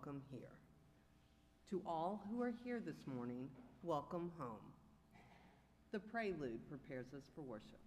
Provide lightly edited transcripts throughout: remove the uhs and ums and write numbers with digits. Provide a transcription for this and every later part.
welcome here. To all who are here this morning, welcome home. The prelude prepares us for worship.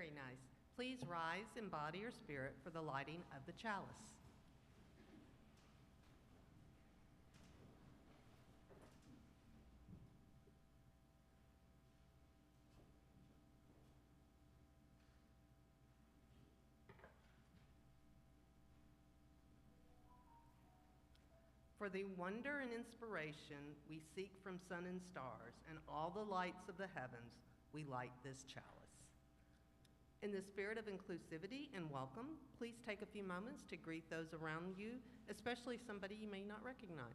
Very nice. Please rise in body or spirit for the lighting of the chalice. For the wonder and inspiration we seek from sun and stars and all the lights of the heavens, we light this chalice. In the spirit of inclusivity and welcome, please take a few moments to greet those around you, especially somebody you may not recognize.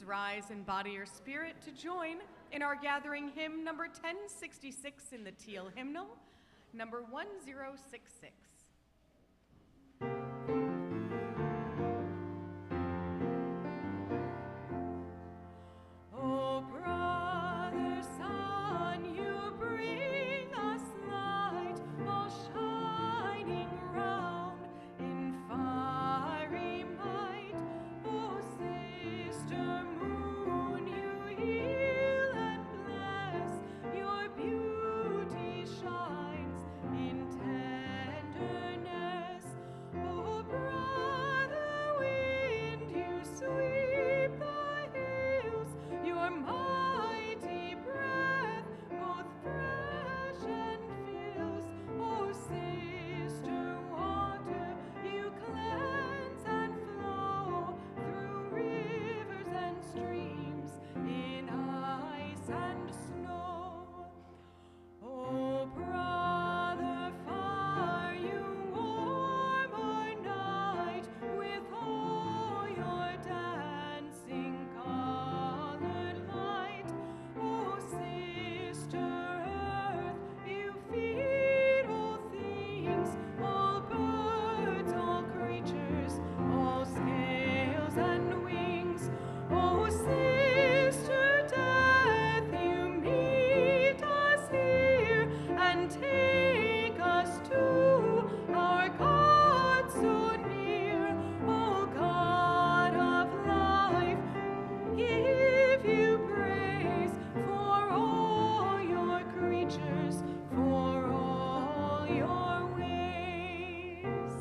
rise in body or spirit to join in our gathering hymn number 1066 in the Teal Hymnal, number 1066. Oh, brother, son, you bring us light, all shining round in fiery might. Oh, sister moon, you heal and bless, your beauty shines in tenderness. Oh, brother wind, you sweep the hills, your mighty breath both fresh and fills. Oh, sister water, you cleanse and flow through rivers and streams in ice and snow. Oh, brother fire, you warm our night with all your dancing colored light. Oh, sister earth, you feed all things, all birds, all creatures, all scales and wings. Oh, sister death, you meet us here and take us to our God so near. Oh, God of life, give you praise for all your creatures, for all your ways.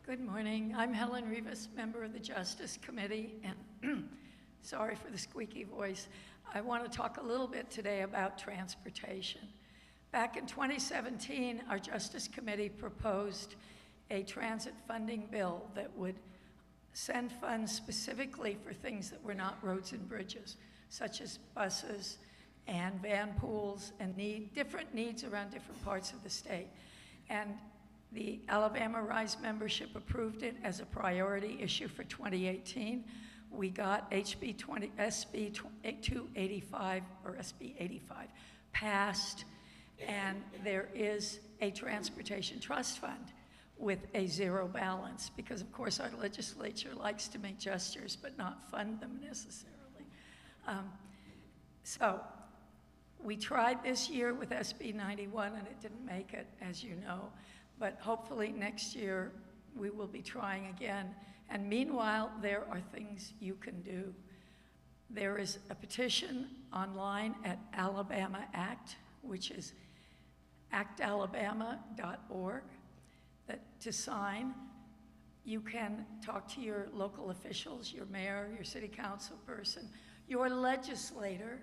Good morning. I'm Helen Rivas, member of the Justice Committee, and sorry for the squeaky voice. I want to talk a little bit today about transportation. Back in 2017, our Justice Committee proposed a transit funding bill that would send funds specifically for things that were not roads and bridges, such as buses and van pools and different needs around different parts of the state. And the Alabama Rise membership approved it as a priority issue for 2018. We got SB 285 or SB 85 passed, and there is a transportation trust fund with a zero balance because, of course, our legislature likes to make gestures but not fund them necessarily. So we tried this year with SB 91 and it didn't make it, as you know. But hopefully next year we will be trying again. And meanwhile, there are things you can do. There is a petition online at Alabama Act, which is actalabama.org, to sign. You can talk to your local officials, your mayor, your city council person, your legislator,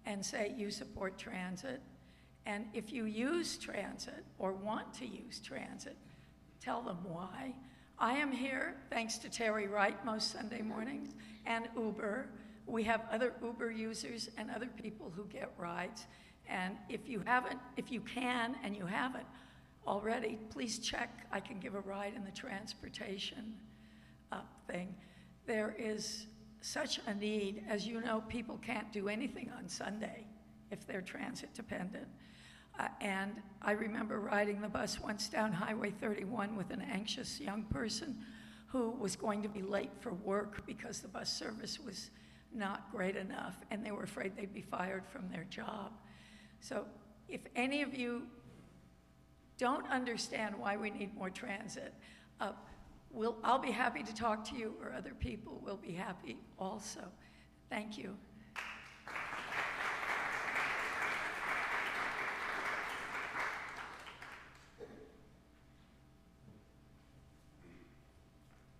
and say you support transit. And if you use transit or want to use transit, tell them why. I am here thanks to Terry Wright most Sunday mornings and Uber. We have other Uber users and other people who get rides. And if you can and you haven't already, please check. I can give a ride in the transportation thing. There is such a need. As you know, people can't do anything on Sunday if they're transit dependent. And I remember riding the bus once down Highway 31 with an anxious young person who was going to be late for work because the bus service was not great enough and they were afraid they'd be fired from their job. So if any of you don't understand why we need more transit, I'll be happy to talk to you, or other people will be happy also. Thank you.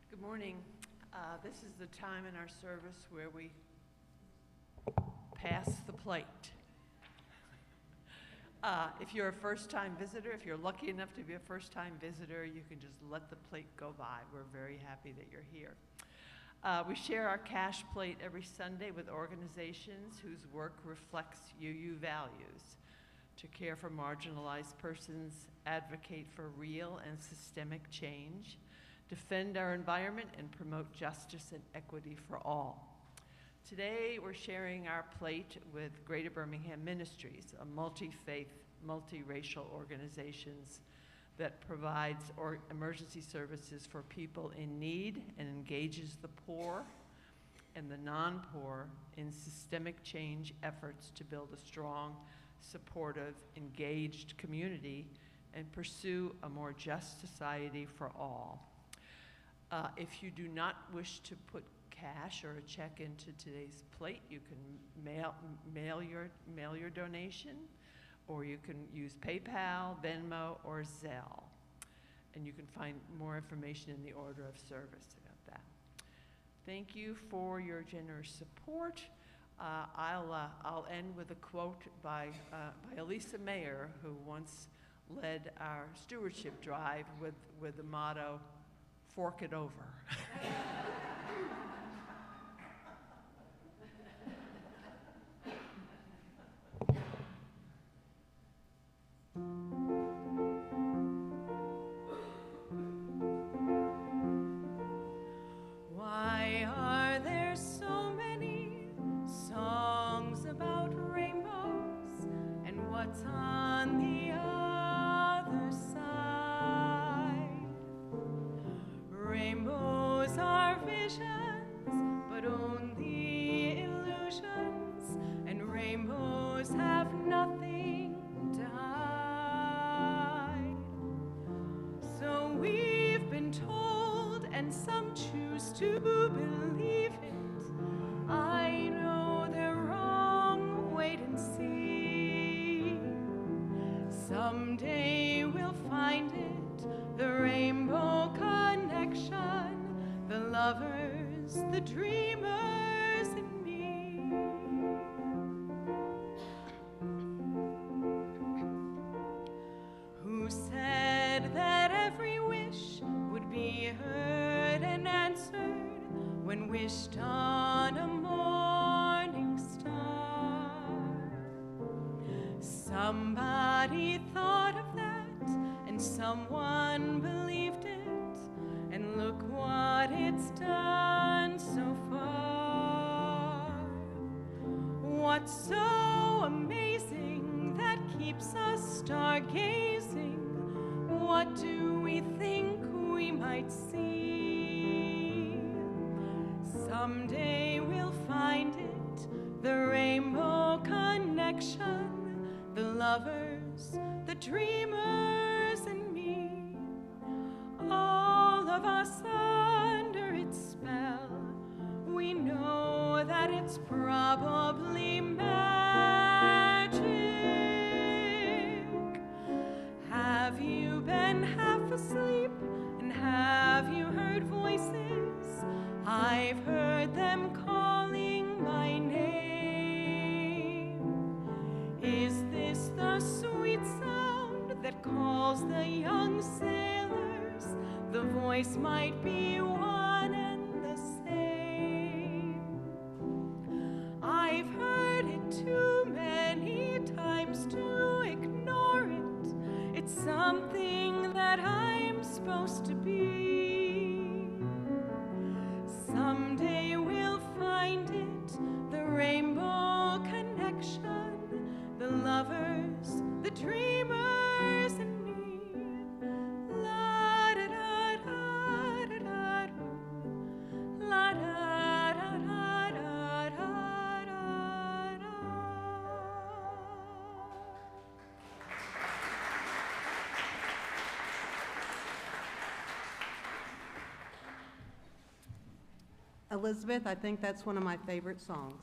Good morning. This is the time in our service where we pass the plate. If you're a first-time visitor, if you're lucky enough to be a first-time visitor, you can just let the plate go by. We're very happy that you're here. We share our cash plate every Sunday with organizations whose work reflects UU values: to care for marginalized persons, advocate for real and systemic change, defend our environment, and promote justice and equity for all. Today, we're sharing our plate with Greater Birmingham Ministries, a multi-faith, multiracial organization that provides emergency services for people in need and engages the poor and the non-poor in systemic change efforts to build a strong, supportive, engaged community and pursue a more just society for all. If you do not wish to put cash or a check into today's plate, you can mail your donation, or you can use PayPal, Venmo, or Zelle. And you can find more information in the order of service about that. Thank you for your generous support. I'll end with a quote by Elisa Mayer, who once led our stewardship drive with the motto, "Fork it over." Why are there so many songs about rainbows, and what's on the other side? Rainbows are visions, but only illusions, and rainbows have nothing to hide. So we've been told, and some choose to believe it. I know they're wrong, wait and see. Someday we'll find it, the rainbow connection, the lovers, the dreamers, and me. Who said that every wish would be heard and answered when wished on a morning star? Somebody thought of that, and someone believed it, and look what it's done so far. What's so amazing that keeps us stargazing? What do we think we might see? Someday we'll find it, the rainbow connection, the lovers, the dreamers, and me. All of us under its spell, we know that it's probably magic. Have you been half asleep, and have you heard voices? I've heard them calling my name. Is this the sweet sound that calls the young sailors? The voice might be one and the same. I've heard it too many times to ignore it. It's something that I'm supposed to be. Someday we'll find it, the rainbow connection, the lovers, the dreamers, and me. La da da da da da da, la da da da da da da da. Elizabeth, I think that's one of my favorite songs.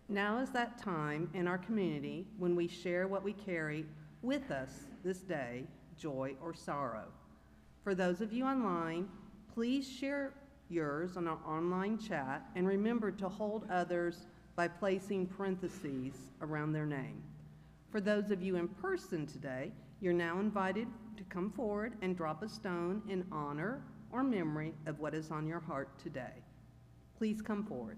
Now is that time in our community when we share what we carry with us this day, joy or sorrow. For those of you online, please share yours on our online chat, and remember to hold others by placing parentheses around their name. For those of you in person today, you're now invited to come forward and drop a stone in honor or memory of what is on your heart today. Please come forward.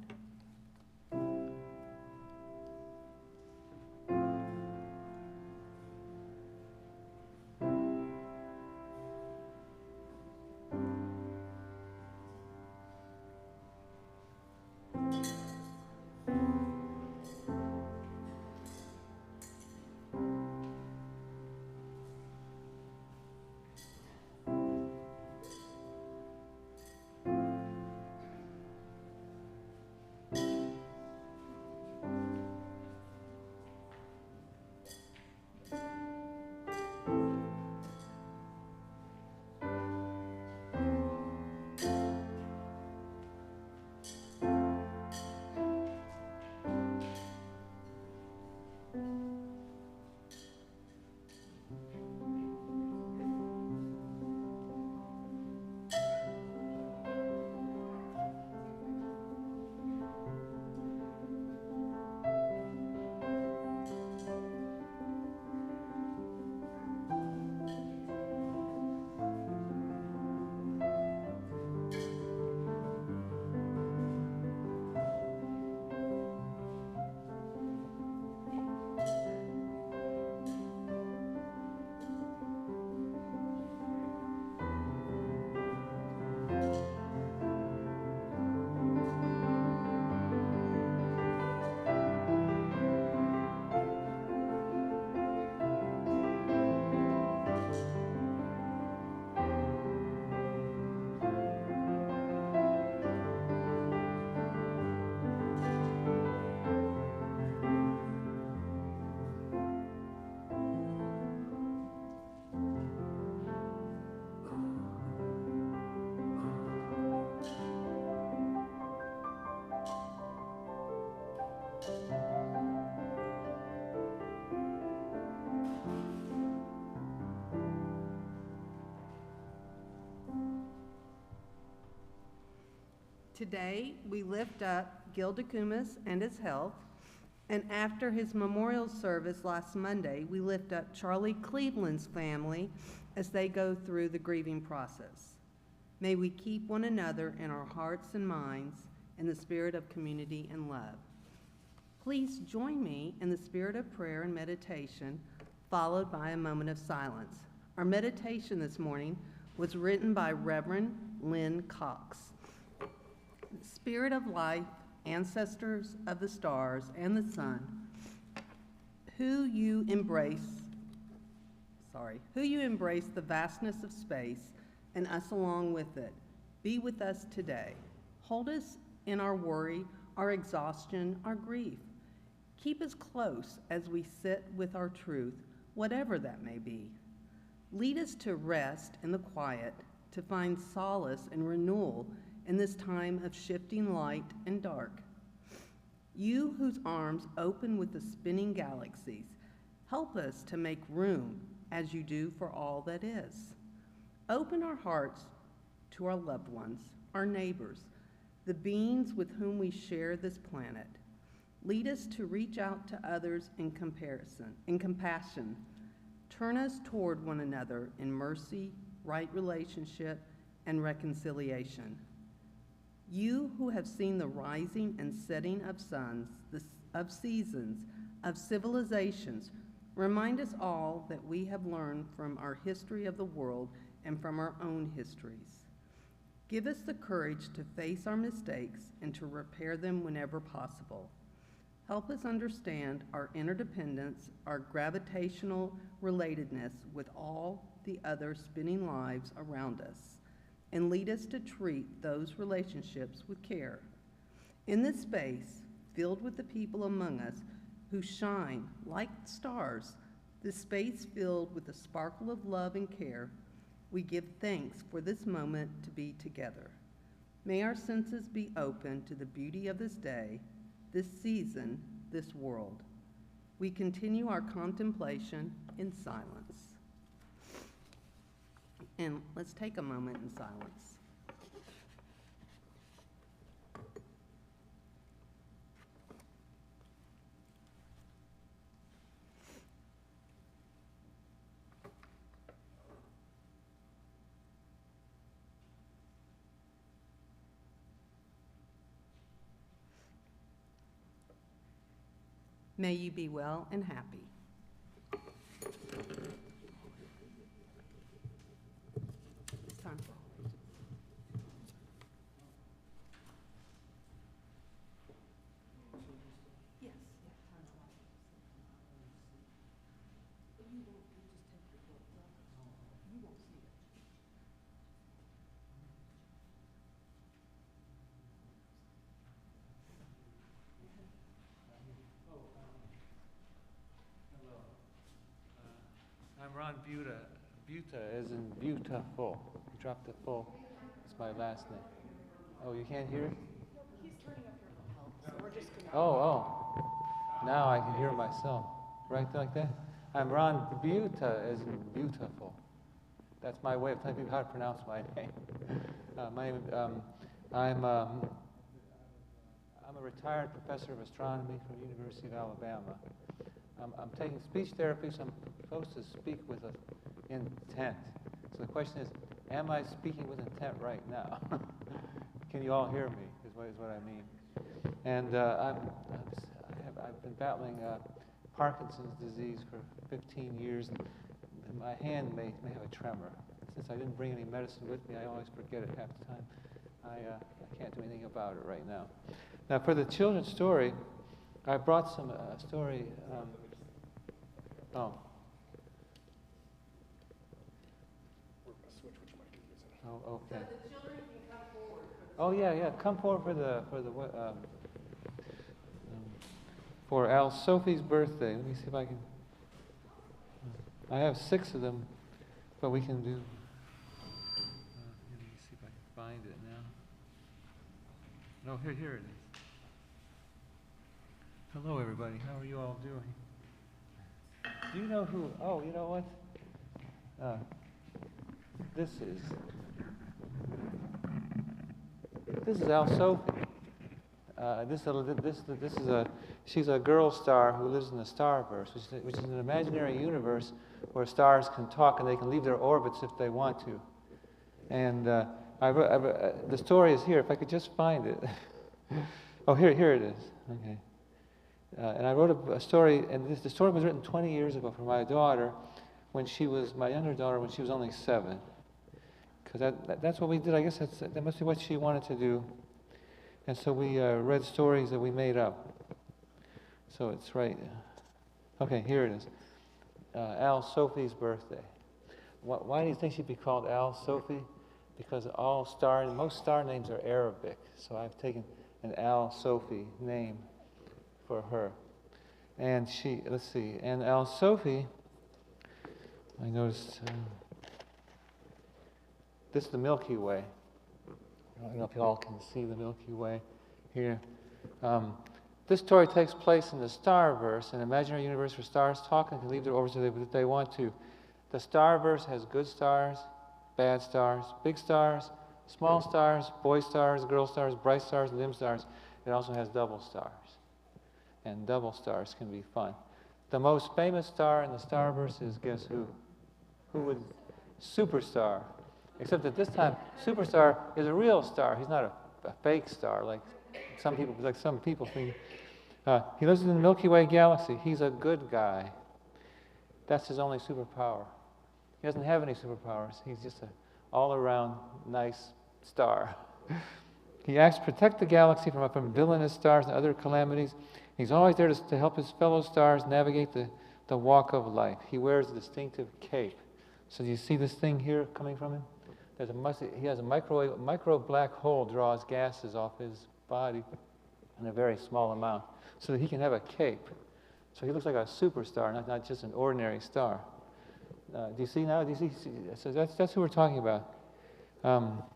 Today, we lift up Gil DeCumas and his health, and after his memorial service last Monday, we lift up Charlie Cleveland's family as they go through the grieving process. May we keep one another in our hearts and minds in the spirit of community and love. Please join me in the spirit of prayer and meditation, followed by a moment of silence. Our meditation this morning was written by Reverend Lynn Cox. Spirit of life, ancestors of the stars and the sun, who you embrace the vastness of space and us along with it, be with us today. Hold us in our worry, our exhaustion, our grief. Keep us close as we sit with our truth, whatever that may be. Lead us to rest in the quiet, to find solace and renewal in this time of shifting light and dark. You whose arms open with the spinning galaxies, help us to make room as you do for all that is. Open our hearts to our loved ones, our neighbors, the beings with whom we share this planet. Lead us to reach out to others in compassion. Turn us toward one another in mercy, right relationship, and reconciliation. You who have seen the rising and setting of suns, of seasons, of civilizations, remind us all that we have learned from our history of the world and from our own histories. Give us the courage to face our mistakes and to repair them whenever possible. Help us understand our interdependence, our gravitational relatedness with all the other spinning lives around us, and lead us to treat those relationships with care. In this space, filled with the people among us who shine like stars, this space filled with the sparkle of love and care, we give thanks for this moment to be together. May our senses be open to the beauty of this day, this season, this world. We continue our contemplation in silence. And let's take a moment in silence. May you be well and happy. It's time for yes. I'm Ron Buta. Buta as in beautiful. You dropped the full. It's my last name. Oh, you can't hear it? He's turning up your help, so we're just going to... Oh. Now I can hear myself. Right like that? I'm Ron Buta as in beautiful. That's my way of telling people how to pronounce my name. I'm a retired professor of astronomy from the University of Alabama. I'm taking speech therapy, so I'm supposed to speak with intent. So the question is, am I speaking with intent right now? Can you all hear me, is what I mean. And I've been battling Parkinson's disease for 15 years, and my hand may have a tremor. Since I didn't bring any medicine with me, I always forget it half the time. I can't do anything about it right now. Now, for the children's story, I brought some story. Oh, okay. So the children can come forward. Oh, yeah. Come forward for Al Sophie's birthday. Let me see if I can. I have 6 of them, but we can do. Let me see if I can find it now. No, here it is. Hello, everybody. How are you all doing? Do you know who? Oh, you know what? This is Al Sophie. She's a girl star who lives in the starverse, which is an imaginary universe where stars can talk and they can leave their orbits if they want to. And the story is here. If I could just find it. Oh, here it is. Okay. And I wrote a story, and the story was written 20 years ago for my daughter, my younger daughter, when she was only 7. Because that's what we did. I guess that must be what she wanted to do. And so we read stories that we made up. So it's right. Okay, here it is. Al Sophie's birthday. Why do you think she'd be called Al Sophie? Because most star names are Arabic. So I've taken an Al Sophie name for her. And let's see, and Al Sophie, I noticed, this is the Milky Way. I don't know if you all can see the Milky Way here. This story takes place in the starverse, an imaginary universe where stars talk and can leave their orbits if they want to. The starverse has good stars, bad stars, big stars, small stars, boy stars, girl stars, bright stars, dim stars. It also has double stars. And double stars can be fun. The most famous star in the starverse is, guess who? Who would? Superstar. Except that this time, Superstar is a real star. He's not a fake star like some people think. He lives in the Milky Way galaxy. He's a good guy. That's his only superpower. He doesn't have any superpowers. He's just an all-around nice star. He acts to protect the galaxy from villainous stars and other calamities. He's always there to help his fellow stars navigate the walk of life. He wears a distinctive cape. So do you see this thing here coming from him? He has a micro black hole draws gases off his body in a very small amount so that he can have a cape. So he looks like a superstar, not just an ordinary star. Do you see now? So that's who we're talking about. Now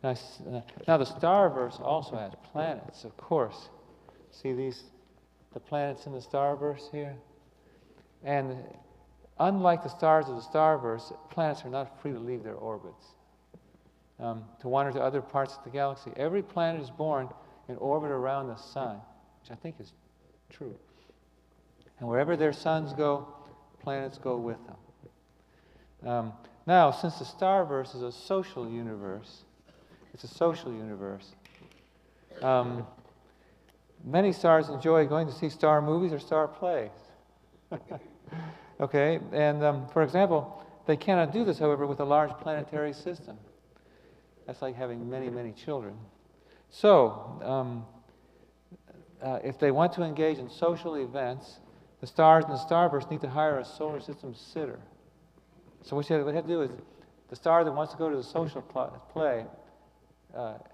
the starverse also has planets, of course. See the planets in the starverse here? And unlike the stars of the starverse, planets are not free to leave their orbits, to wander to other parts of the galaxy. Every planet is born in orbit around the sun, which I think is true. And wherever their suns go, planets go with them. Now, since the starverse is a social universe, it's a social universe. Many stars enjoy going to see star movies or star plays. Okay, and for example, they cannot do this, however, with a large planetary system. That's like having many, many children. So, if they want to engage in social events, the stars and the starburst need to hire a solar system sitter. So what you have to do is, the star that wants to go to the social play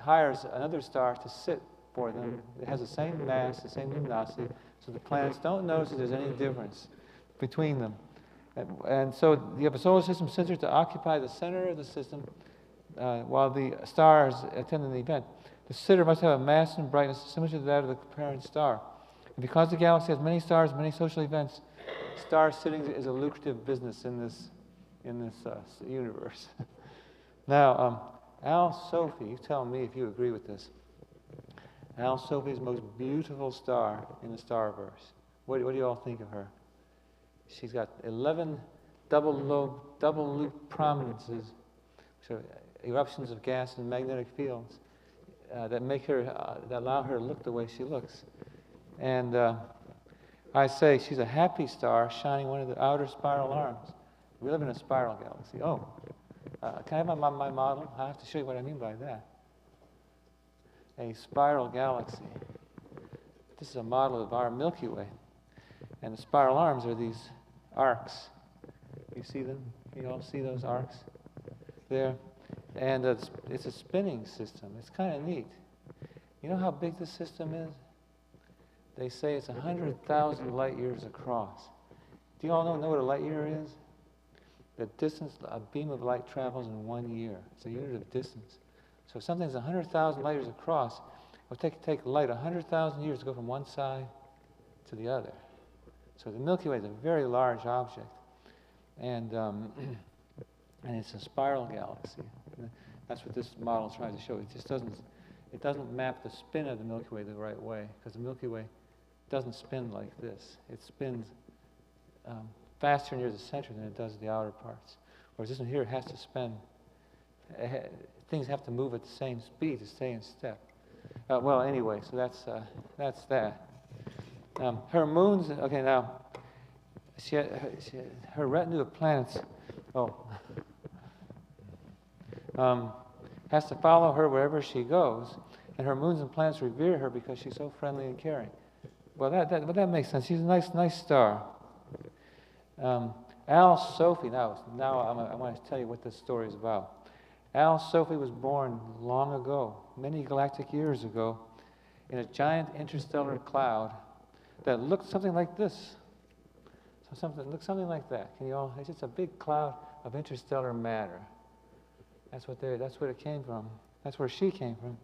hires another star to sit for them. It has the same mass, the same luminosity, so the planets don't notice that there's any difference between them. And so you have a solar system sitter to occupy the center of the system while the stars attend the event. The sitter must have a mass and brightness similar to that of the parent star. And because the galaxy has many stars, many social events, star sitting is a lucrative business in this universe. Now, Al-Sophie, you tell me if you agree with this. Al-Sophie is the most beautiful star in the starverse. What do you all think of her? She's got 11 double loop prominences, so eruptions of gas and magnetic fields that allow her to look the way she looks. And I say she's a happy star shining one of the outer spiral arms. We live in a spiral galaxy. Oh, can I have my model? I have to show you what I mean by that. A spiral galaxy. This is a model of our Milky Way. And the spiral arms are these arcs. You see them? You all see those arcs there? And it's a spinning system. It's kind of neat. You know how big this system is? They say it's 100,000 light years across. Do you all know what a light year is? The distance a beam of light travels in 1 year. It's a unit of distance. So if something's 100,000 light years across, it will take light 100,000 years to go from one side to the other. So the Milky Way is a very large object, and it's a spiral galaxy. That's what this model tries to show. It just doesn't map the spin of the Milky Way the right way, because the Milky Way doesn't spin like this. It spins faster near the center than it does the outer parts. Whereas this one here has to spin. Things have to move at the same speed to stay in step. Well, anyway, so that's that. Her moons. Okay, now her retinue of planets. Has to follow her wherever she goes, and her moons and planets revere her because she's so friendly and caring. Well, that makes sense. She's a nice star. Al-Sophie. Now I want to tell you what this story is about. Al-Sophie was born long ago, many galactic years ago, in a giant interstellar cloud that looked something like this. Looked something like that. It's just a big cloud of interstellar matter. That's where it came from. That's where she came from.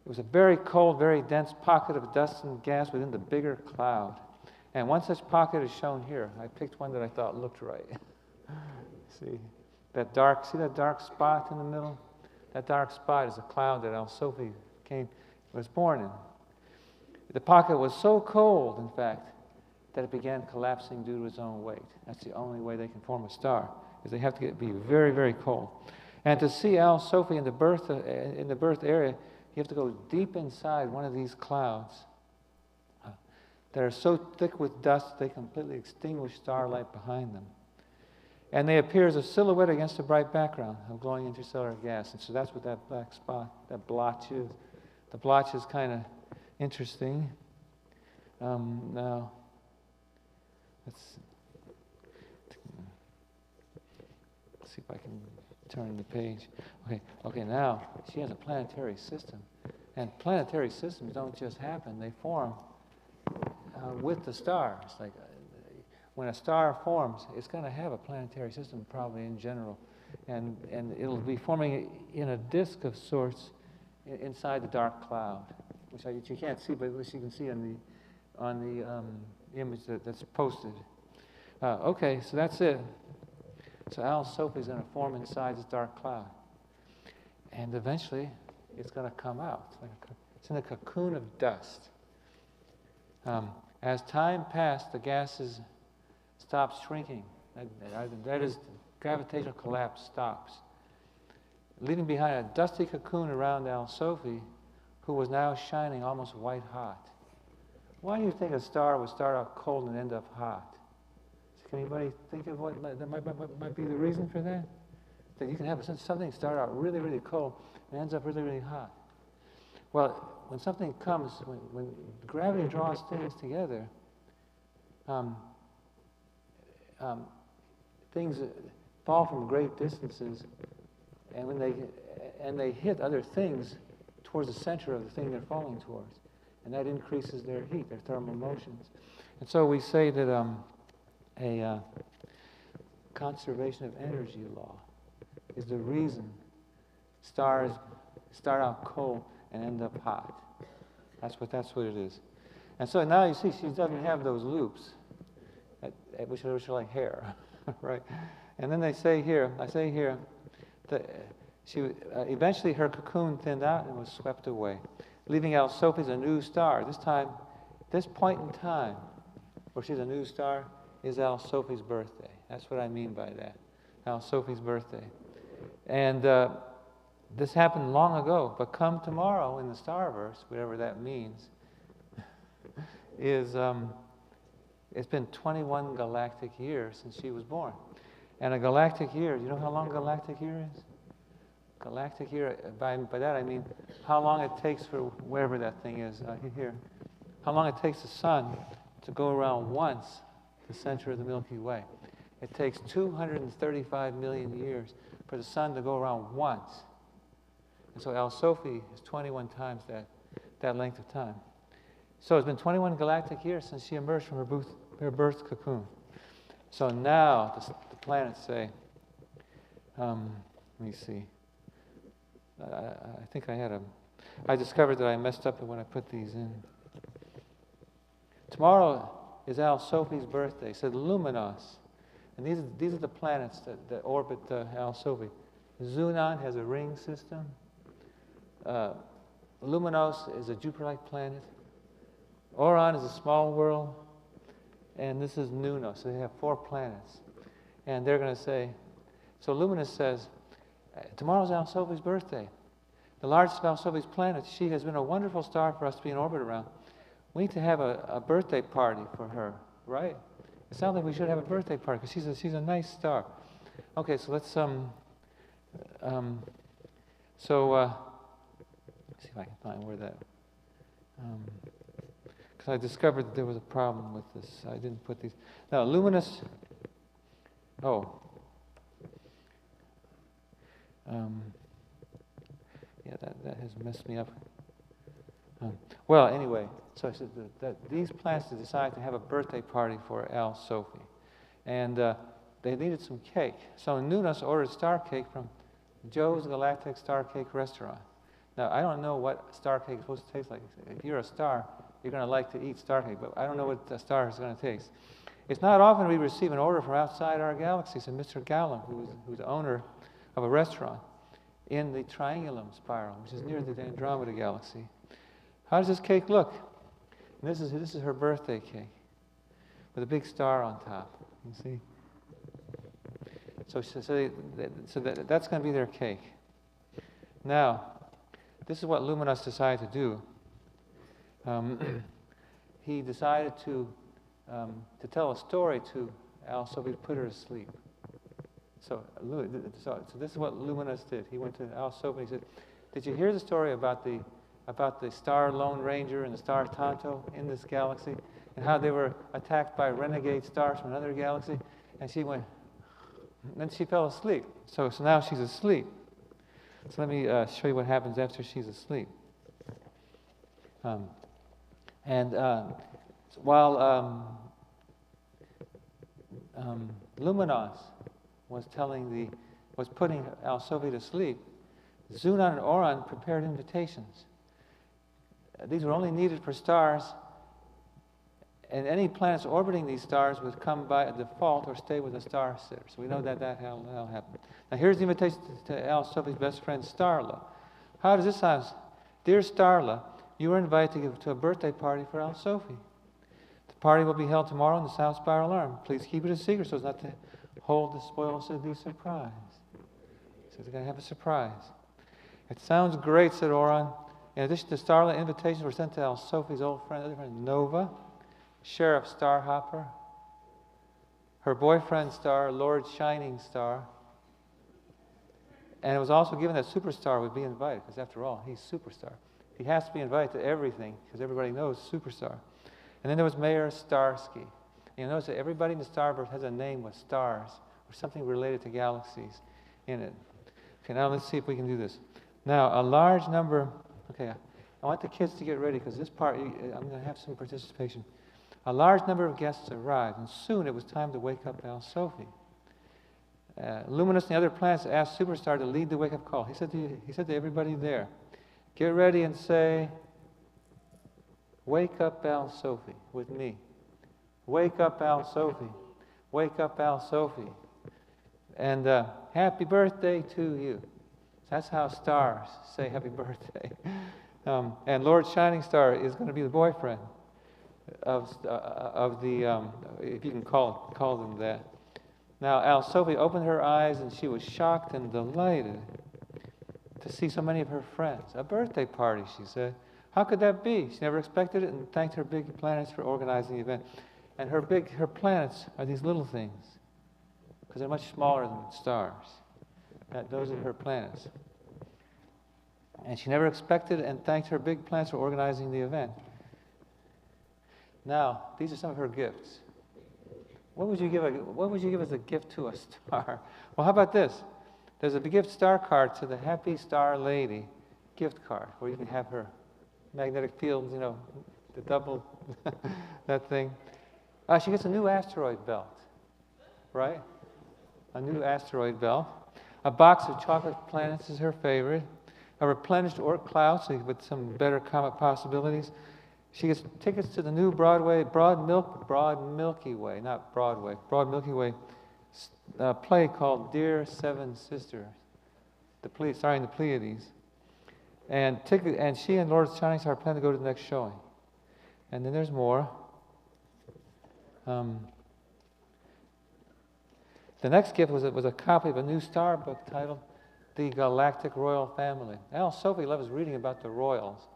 It was a very cold, very dense pocket of dust and gas within the bigger cloud. And one such pocket is shown here. I picked one that I thought looked right. See that dark spot in the middle? That dark spot is a cloud that Al-Sophie was born in. The pocket was so cold, in fact, that it began collapsing due to its own weight. That's the only way they can form a star, is they have to be very, very cold. And to see Al-Sophie in the birth area, you have to go deep inside one of these clouds that are so thick with dust they completely extinguish starlight behind them. And they appear as a silhouette against a bright background of glowing interstellar gas. And so that's what that black spot, that blotch is. The blotch is kind of interesting. Now, let's see if I can turn the page. Okay, now she has a planetary system. And planetary systems don't just happen, they form with the stars. Like when a star forms, it's going to have a planetary system probably in general. And it'll be forming in a disk of sorts inside the dark cloud, which you can't see, but which you can see on the image that's posted. Okay, so that's it. So Al-Sophie is going to form inside this dark cloud. And eventually, it's going to come out. It's in a cocoon of dust. As time passed, the gases stopped shrinking. That is, gravitational collapse stops. Leaving behind a dusty cocoon around Al-Sophie who was now shining almost white hot. Why do you think a star would start out cold and end up hot? Can anybody think of what might be the reason for that? That you can have something start out really, really cold and ends up really, really hot. Well, when something comes, when gravity draws things together, things fall from great distances, and when they hit other things towards the center of the thing they're falling towards, and that increases their heat, their thermal motions. And so we say that a conservation of energy law is the reason stars start out cold and end up hot. That's what it is. And so now you see she doesn't have those loops, which are like hair, right? And then I say here, that eventually her cocoon thinned out and was swept away, leaving Al-Sophie as a new star. This point in time, where she's a new star, is Al-Sophie's birthday. That's what I mean by that, Al-Sophie's birthday. And this happened long ago, but come tomorrow in the Starverse, whatever that means, is it's been 21 galactic years since she was born. And a galactic year, do you know how long a galactic year is? Galactic year, by that I mean how long it takes for wherever that thing is here. How long it takes the sun to go around once the center of the Milky Way. It takes 235 million years for the sun to go around once. And so Al-Sophie is 21 times that length of time. So it's been 21 galactic years since she emerged from her birth cocoon. So now the planets say, let me see. I think I discovered that I messed up when I put these in. Tomorrow is Al-Sophie's birthday. So the Luminos, and these are the planets that orbit Al-Sophie. Zunon has a ring system. Luminos is a Jupiter-like planet. Orion is a small world. And this is Nuno. So they have 4 planets. And they're going to say, so Luminous says, tomorrow's Al-Sophie's birthday. The largest of Al-Sophie's planets. She has been a wonderful star for us to be in orbit around. We need to have a birthday party for her, right? It sounds like we should have a birthday party because she's a nice star. Okay, so let's let's see if I can find where that. Because I discovered that there was a problem with this. I didn't put these. Now, luminous. Oh. Yeah, that has messed me up. Well, anyway, so I said that these planets decided to have a birthday party for Al-Sophie. And they needed some cake. So Nunos ordered star cake from Joe's Galactic Star Cake Restaurant. Now, I don't know what star cake is supposed to taste like. If you're a star, you're going to like to eat star cake, but I don't know what the star is going to taste. It's not often we receive an order from outside our galaxy, said Mr. Gallum, who's the owner of a restaurant in the Triangulum spiral, which is near the Andromeda galaxy. How does this cake look? And this is her birthday cake with a big star on top. You see? So that's going to be their cake. Now, this is what Luminos decided to do. He decided to tell a story to Al-Sophie to put her to sleep. So this is what Luminos did. He went to Al-Sophie and he said, "Did you hear the story about the star Lone Ranger and the star Tonto in this galaxy, and how they were attacked by renegade stars from another galaxy?" And she went, and then she fell asleep. So now she's asleep. So let me show you what happens after she's asleep. While Luminos was putting Al-Sophie to sleep, Zunon and Orion prepared invitations. These were only needed for stars, and any planets orbiting these stars would come by default or stay with the star sitter. So we know that happened. Now here's the invitation to Al-Sophie's best friend, Starla. How does this sound? Dear Starla, you are invited to a birthday party for Al-Sophie. The party will be held tomorrow in the South Spiral Arm. Please keep it a secret so as not to hold the spoils of the surprise. So they're going to have a surprise. It sounds great, said Orion, In addition to starlight, invitations were sent to Al Sophie's old friend, other friend Nova, Sheriff Starhopper, her boyfriend Star, Lord Shining Star, and it was also given that Superstar would be invited, because after all, he's Superstar. He has to be invited to everything, because everybody knows Superstar. And then there was Mayor Starsky. And you notice that everybody in the Starburst has a name with stars, or something related to galaxies in it. Okay, now let's see if we can do this. Now, a large number, okay, I want the kids to get ready, because this part, I'm going to have some participation. A large number of guests arrived, and soon it was time to wake up Al Sophie. Luminous and the other planets asked Superstar to lead the wake-up call. He said to everybody there, get ready and say, wake up Al Sophie with me. Wake up Al Sophie. Wake up Al Sophie. And happy birthday to you. That's how stars say happy birthday. And Lord Shining Star is going to be the boyfriend of the, if you can call them that. Now, Al Sophie opened her eyes, and she was shocked and delighted to see so many of her friends. A birthday party, she said. How could that be? She never expected it, and thanked her big planets for organizing the event. And her planets are these little things, because they're much smaller than stars. Those are her planets. And she never expected it, and thanked her big planets for organizing the event. Now, these are some of her gifts. What would you give as a gift to a star? Well, how about this? There's a gift star card to the Happy Star Lady gift card, where you can have her magnetic fields, you know, the double, that thing. She gets a new asteroid belt, right? A new asteroid belt. A box of chocolate planets is her favorite. A replenished Oort cloud, so with some better comet possibilities. She gets tickets to the new Broad Milky Way play called Dear Seven Sisters, starring the Pleiades. And she and Lord Shining Star plan to go to the next showing. And then there's more. The next gift was a copy of a new star book titled The Galactic Royal Family. Al Sophie loves reading about the royals.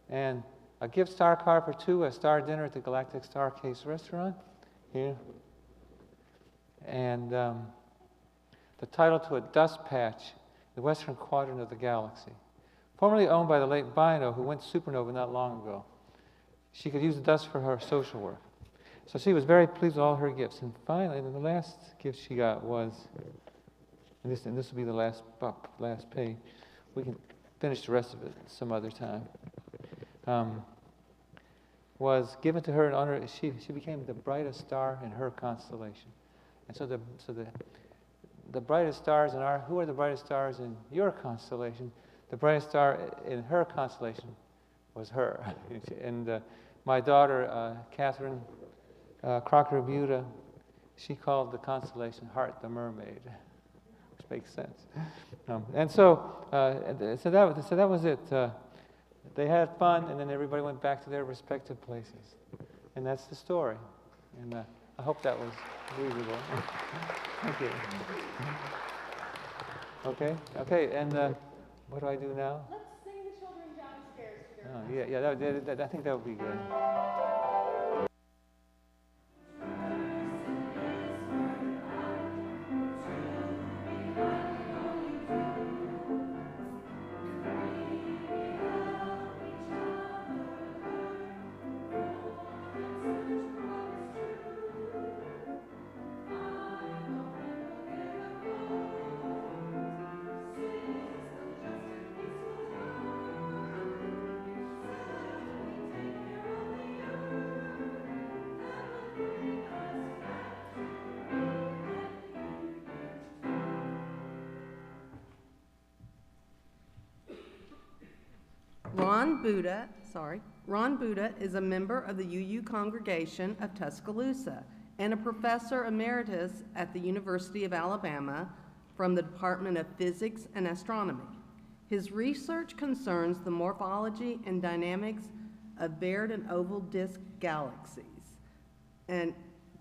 And a gift star card for two, a star dinner at the Galactic Starcase restaurant here. And the title to a dust patch in the western quadrant of the galaxy. Formerly owned by the late Bino, who went supernova not long ago. She could use the dust for her social work. So she was very pleased with all her gifts. And finally, the last gift she got was, and this will be the last page. We can finish the rest of it some other time. Was given to her in honor. She became the brightest star in her constellation. And so the brightest stars who are the brightest stars in your constellation? The brightest star in her constellation was her. And my daughter, Catherine Crocker-Buda, she called the constellation Heart the Mermaid, which makes sense. So that was it. They had fun, and then everybody went back to their respective places. And that's the story. And I hope that was reasonable. Thank you. Okay, and what do I do now? Let's sing the children downstairs to their I think that would be good. Ron Buda is a member of the UU congregation of Tuscaloosa and a professor emeritus at the University of Alabama from the Department of Physics and Astronomy. His research concerns the morphology and dynamics of bared and oval disk galaxies. And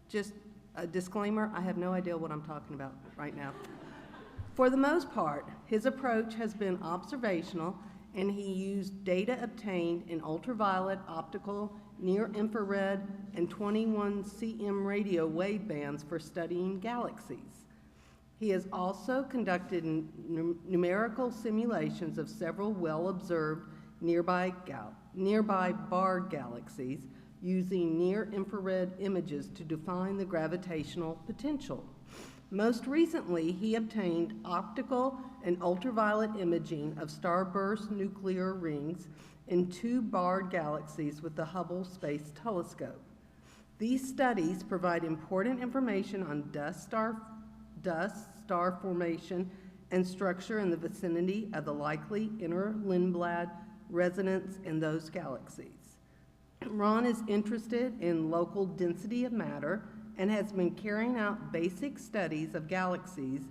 just a disclaimer, I have no idea what I'm talking about right now. For the most part, his approach has been observational and he used data obtained in ultraviolet, optical, near-infrared, and 21 cm radio wave bands for studying galaxies. He has also conducted numerical simulations of several well-observed nearby barred galaxies using near-infrared images to define the gravitational potential. Most recently, he obtained optical and ultraviolet imaging of starburst nuclear rings in 2 barred galaxies with the Hubble Space Telescope. These studies provide important information on dust, star formation, and structure in the vicinity of the likely inner Lindblad resonance in those galaxies. Ron is interested in local density of matter and has been carrying out basic studies of galaxies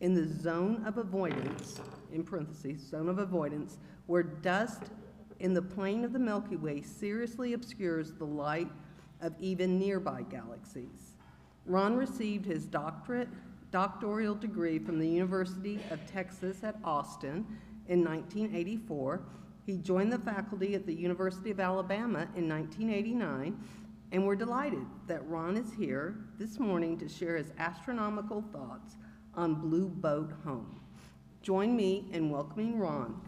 in the zone of avoidance, in parentheses, zone of avoidance, where dust in the plane of the Milky Way seriously obscures the light of even nearby galaxies. Ron received his doctoral degree from the University of Texas at Austin in 1984. He joined the faculty at the University of Alabama in 1989, and we're delighted that Ron is here this morning to share his astronomical thoughts on Blue Boat Home. Join me in welcoming Ron.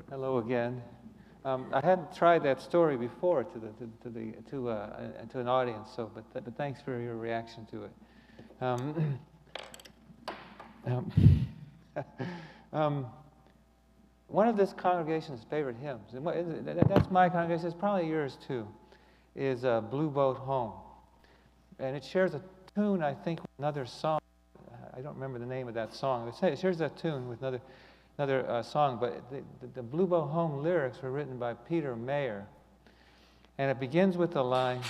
Hello again. I hadn't tried that story before to an audience, so but thanks for your reaction to it. One of this congregation's favorite hymns, and that's my congregation, it's probably yours too, is Blue Boat Home. And it shares a tune, I think, with another song. I don't remember the name of that song. It shares that tune with another song, but the Blue Boat Home lyrics were written by Peter Mayer. And it begins with the line,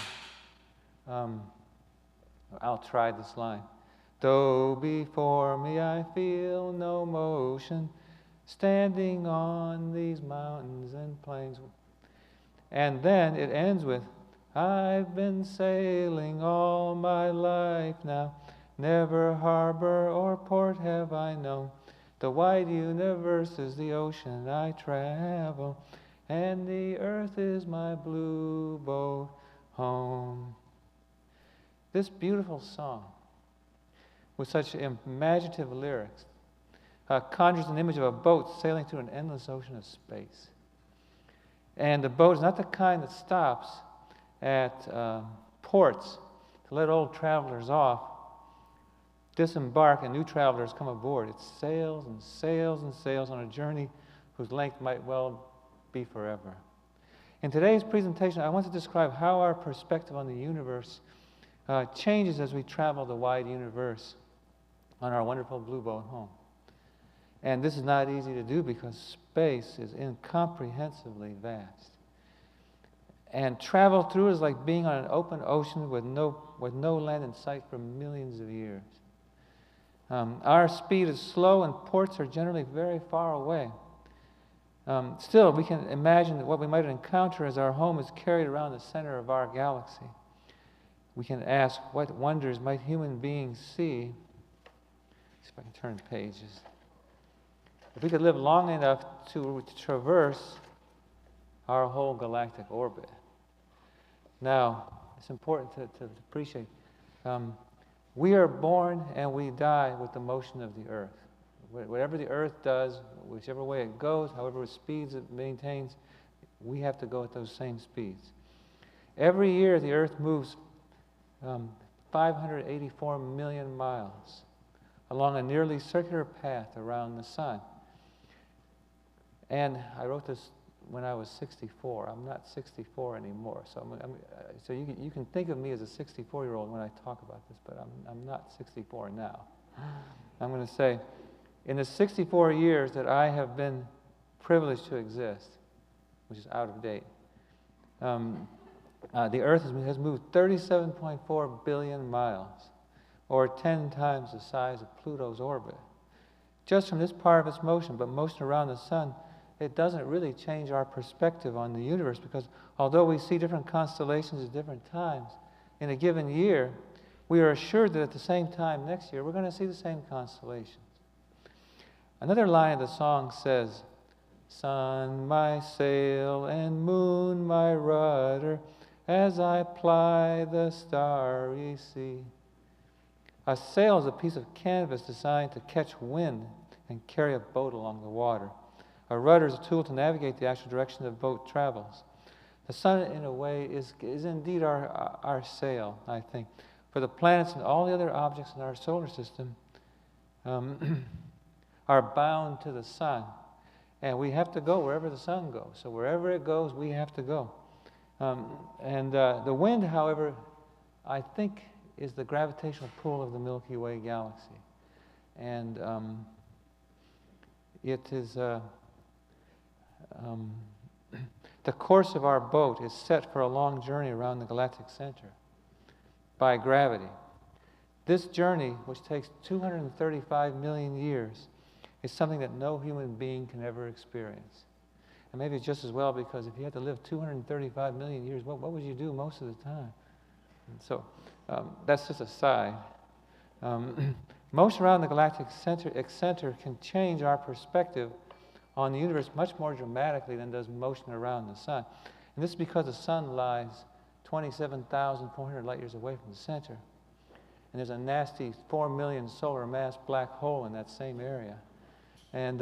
I'll try this line. Though before me I feel no motion, standing on these mountains and plains. And then it ends with, I've been sailing all my life now, never harbor or port have I known. The wide universe is the ocean I travel, and the earth is my blue boat home. This beautiful song, with such imaginative lyrics, conjures an image of a boat sailing through an endless ocean of space. And the boat is not the kind that stops at ports to let old travelers off, disembark, and new travelers come aboard. It sails and sails and sails on a journey whose length might well be forever. In today's presentation, I want to describe how our perspective on the universe changes as we travel the wide universe on our wonderful Blue Boat home. And this is not easy to do because space is incomprehensibly vast. And travel through is like being on an open ocean with no land in sight for millions of years. Our speed is slow and ports are generally very far away. Still, we can imagine that what we might encounter as our home is carried around the center of our galaxy. We can ask, what wonders might human beings see? See if I can turn pages. If we could live long enough to traverse our whole galactic orbit. Now, it's important to appreciate. We are born and we die with the motion of the earth. Whatever the earth does, whichever way it goes, however speeds it maintains, we have to go at those same speeds. Every year the earth moves 584 million miles along a nearly circular path around the sun. And I wrote this when I was 64. I'm not 64 anymore, so so you can think of me as a 64-year-old when I talk about this, but I'm not 64 now. I'm going to say, in the 64 years that I have been privileged to exist, which is out of date, the Earth has moved 37.4 billion miles, or 10 times the size of Pluto's orbit, just from this part of its motion. But motion around the sun it doesn't really change our perspective on the universe, because although we see different constellations at different times in a given year, we are assured that at the same time next year we're going to see the same constellations. Another line of the song says, "Sun, my sail, and moon, my rudder, as I ply the starry sea." A sail is a piece of canvas designed to catch wind and carry a boat along the water. A rudder is a tool to navigate the actual direction the boat travels. The sun, in a way, is indeed our sail, I think. For the planets and all the other objects in our solar system are bound to the sun. And we have to go wherever the sun goes. So wherever it goes, we have to go. The wind, however, I think is the gravitational pull of the Milky Way galaxy. And it is... the course of our boat is set for a long journey around the galactic center by gravity. This journey, which takes 235 million years, is something that no human being can ever experience. And maybe it's just as well, because if you had to live 235 million years, what would you do most of the time? And so that's just a side. Motion around the galactic center can change our perspective on the universe much more dramatically than does motion around the sun. And this is because the sun lies 27,400 light years away from the center. And there's a nasty 4 million solar mass black hole in that same area. And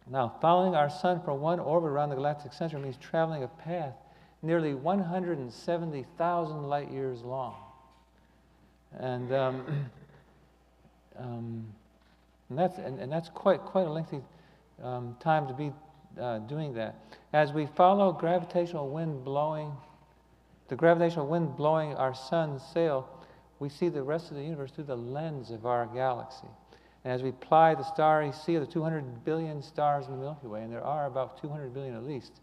now, following our sun for one orbit around the galactic center means traveling a path nearly 170,000 light years long. And that's quite a lengthy time to be doing that. As we follow the gravitational wind blowing our sun's sail, we see the rest of the universe through the lens of our galaxy. And as we ply the starry sea of the 200 billion stars in the Milky Way, and there are about 200 billion at least,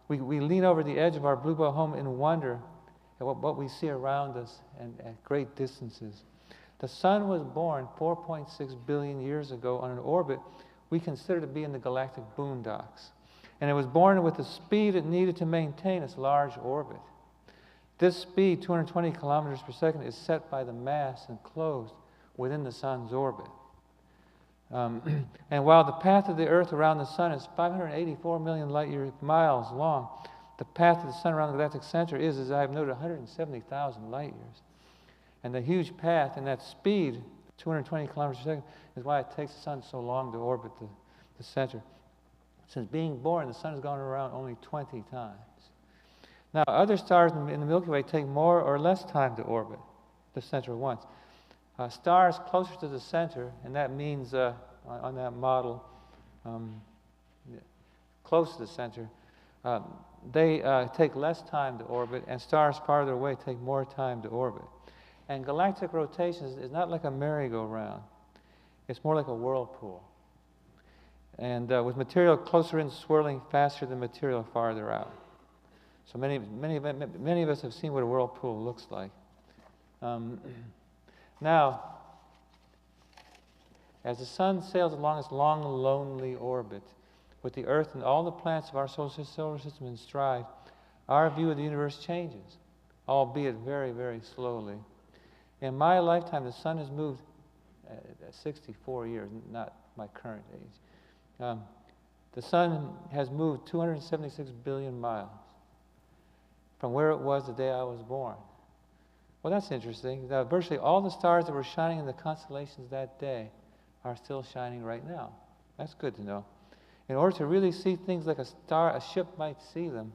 we lean over the edge of our blue bow home in wonder at what we see around us and at great distances. The sun was born 4.6 billion years ago on an orbit we consider to be in the galactic boondocks. And it was born with the speed it needed to maintain its large orbit. This speed, 220 kilometers per second, is set by the mass enclosed within the sun's orbit. And while the path of the Earth around the sun is 584 million miles long, the path of the sun around the galactic center is, as I've noted, 170,000 light years. And the huge path and that speed, 220 kilometers per second, is why it takes the sun so long to orbit the center. Since being born, the sun has gone around only 20 times. Now, other stars in the Milky Way take more or less time to orbit the center once. Stars closer to the center, and that means on that model, close to the center, they take less time to orbit, and stars farther away take more time to orbit. And galactic rotation is not like a merry-go-round. It's more like a whirlpool. And with material closer in swirling faster than material farther out. So many of us have seen what a whirlpool looks like. Now, as the sun sails along its long, lonely orbit, with the Earth and all the planets of our solar system in stride, our view of the universe changes, albeit very, very slowly. In my lifetime, the sun has moved 64 years, not my current age. The sun has moved 276 billion miles from where it was the day I was born. Well, that's interesting. Virtually all the stars that were shining in the constellations that day are still shining right now. That's good to know. In order to really see things like a ship might see them,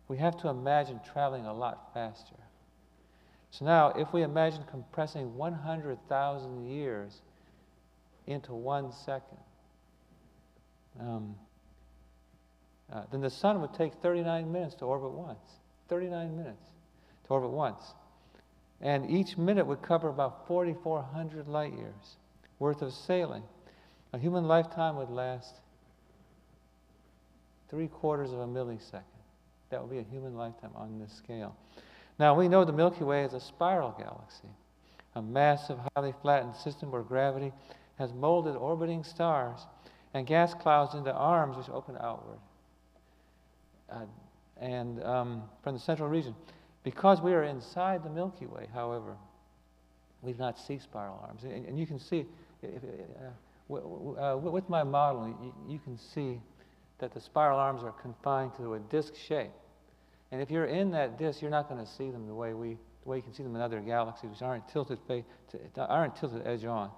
we have to imagine traveling a lot faster. So now, if we imagine compressing 100,000 years into 1 second, then the sun would take 39 minutes to orbit once. 39 minutes to orbit once. And each minute would cover about 4,400 light years worth of sailing. A human lifetime would last 3/4 of a millisecond. That would be a human lifetime on this scale. Now, we know the Milky Way is a spiral galaxy, a massive, highly flattened system where gravity has molded orbiting stars and gas clouds into arms which open outward. From the central region. Because we are inside the Milky Way, however, we do not see spiral arms. And you can see, with my modeling, you can see that the spiral arms are confined to a disc shape. And if you're in that disc, you're not going to see them the way you can see them in other galaxies, which aren't tilted edge on.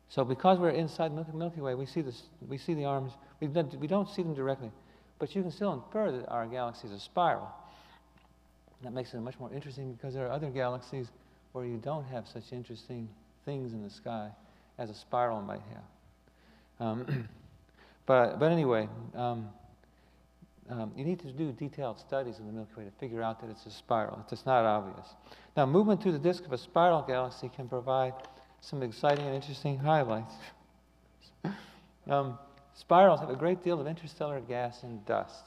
So because we're inside the Milky Way, we see the arms. We don't see them directly, but you can still infer that our galaxy is a spiral. That makes it much more interesting because there are other galaxies where you don't have such interesting things in the sky as a spiral might have. But anyway, you need to do detailed studies of the Milky Way to figure out that it's a spiral. It's just not obvious. Now, movement through the disk of a spiral galaxy can provide some exciting and interesting highlights. Spirals have a great deal of interstellar gas and dust,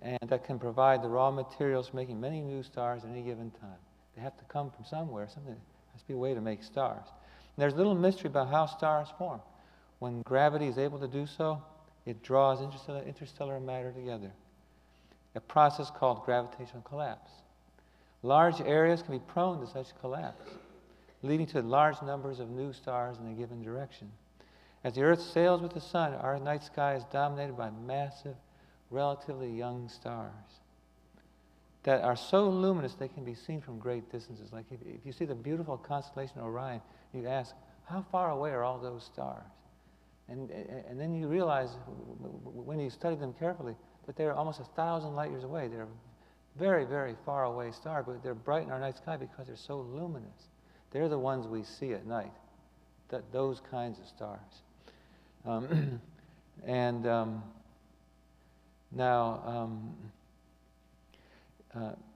and that can provide the raw materials for making many new stars at any given time. They have to come from somewhere. There has to be a way to make stars. And there's little mystery about how stars form. When gravity is able to do so, it draws interstellar matter together, a process called gravitational collapse. Large areas can be prone to such collapse, leading to large numbers of new stars in a given direction. As the Earth sails with the sun, our night sky is dominated by massive, relatively young stars that are so luminous they can be seen from great distances. Like if you see the beautiful constellation Orion, you ask, how far away are all those stars? And then you realize, when you study them carefully, that they're almost 1,000 light years away. They're very, very far away stars, but they're bright in our night sky because they're so luminous. They're the ones we see at night, those kinds of stars.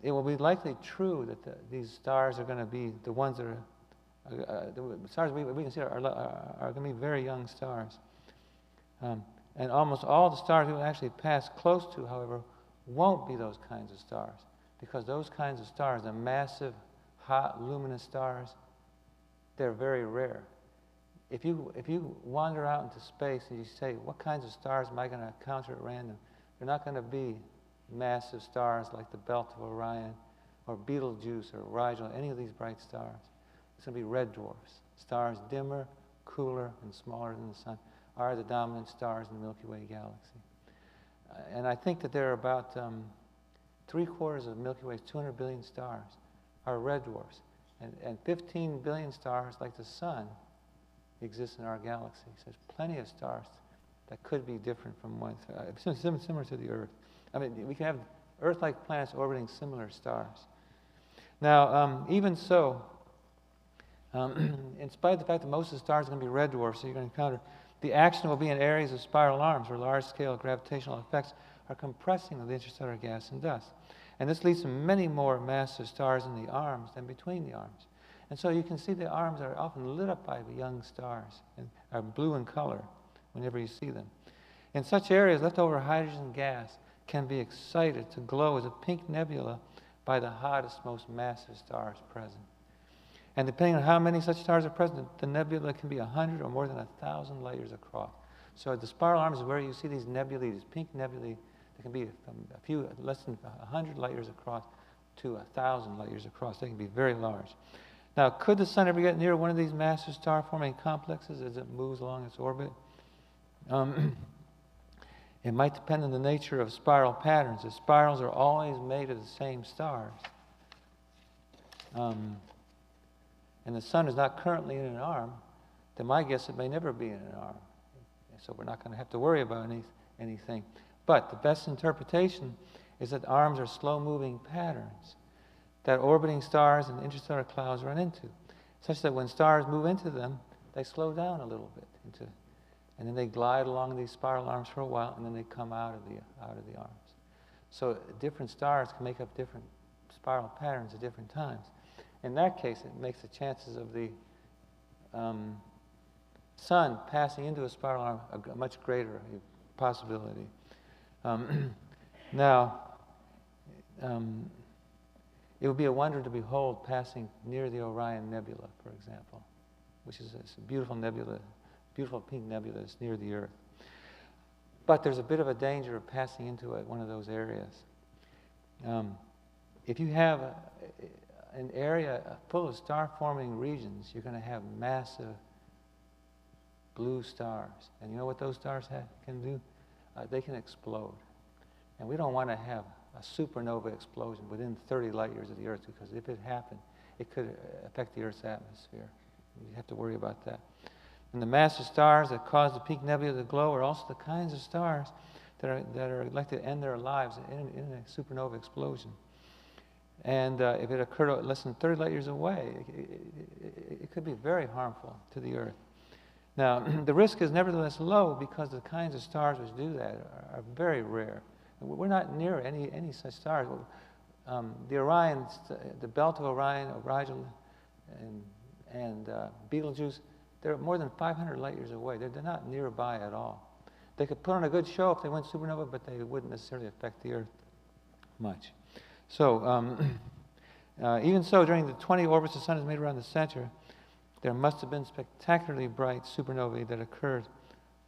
It will be likely true that these stars are going to be the ones that are the stars we can see are going to be very young stars. And almost all the stars we will actually pass close to, however, won't be those kinds of stars, because those kinds of stars, the massive, hot, luminous stars, they're very rare. If you wander out into space and you say, what kinds of stars am I going to encounter at random? They're not going to be massive stars like the Belt of Orion or Betelgeuse or Rigel, any of these bright stars. It's going to be red dwarfs. Stars dimmer, cooler, and smaller than the sun are the dominant stars in the Milky Way galaxy. And I think that there are about 3/4 of the Milky Way's 200 billion stars are red dwarfs. And 15 billion stars like the sun exist in our galaxy. So there's plenty of stars that could be different from one, similar to the Earth. I mean, we can have Earth-like planets orbiting similar stars. Now, even so, in spite of the fact that most of the stars are going to be red dwarfs, so you're going to encounter, the action will be in areas of spiral arms where large-scale gravitational effects are compressing the interstellar gas and dust. And this leads to many more massive stars in the arms than between the arms. And so you can see the arms are often lit up by the young stars and are blue in color whenever you see them. In such areas, leftover hydrogen gas can be excited to glow as a pink nebula by the hottest, most massive stars present. And depending on how many such stars are present, the nebula can be 100 or more than 1,000 light years across. So the spiral arms is where you see these nebulae, these pink nebulae, that can be a few, less than 100 light years across to 1,000 light years across. They can be very large. Now, could the sun ever get near one of these massive star-forming complexes as it moves along its orbit? It might depend on the nature of spiral patterns. The spirals are always made of the same stars. And the sun is not currently in an arm, then my guess it may never be in an arm. So we're not going to have to worry about anything. But the best interpretation is that arms are slow-moving patterns that orbiting stars and interstellar clouds run into, such that when stars move into them, they slow down a little bit, and then they glide along these spiral arms for a while, and then they come out of the arms. So different stars can make up different spiral patterns at different times. In that case, it makes the chances of the sun passing into a spiral arm a much greater possibility. It would be a wonder to behold passing near the Orion Nebula, for example, which is a beautiful nebula beautiful pink nebula that's near the Earth. But there's a bit of a danger of passing into one of those areas. If you have an area full of star-forming regions, you're going to have massive blue stars. And you know what those stars can do? They can explode. And we don't want to have a supernova explosion within 30 light years of the Earth, because if it happened, it could affect the Earth's atmosphere. You have to worry about that. And the massive stars that cause the pink nebula to glow are also the kinds of stars that are likely to end their lives in a supernova explosion. And if it occurred less than 30 light years away, it could be very harmful to the Earth. Now, the risk is nevertheless low, because the kinds of stars which do that are very rare. We're not near any such stars. The Orion, the belt of Orion, Rigel, and Betelgeuse, they're more than 500 light years away. They're not nearby at all. They could put on a good show if they went supernova, but they wouldn't necessarily affect the Earth much. So, even so, during the 20 orbits the Sun has made around the center, there must have been spectacularly bright supernovae that occurred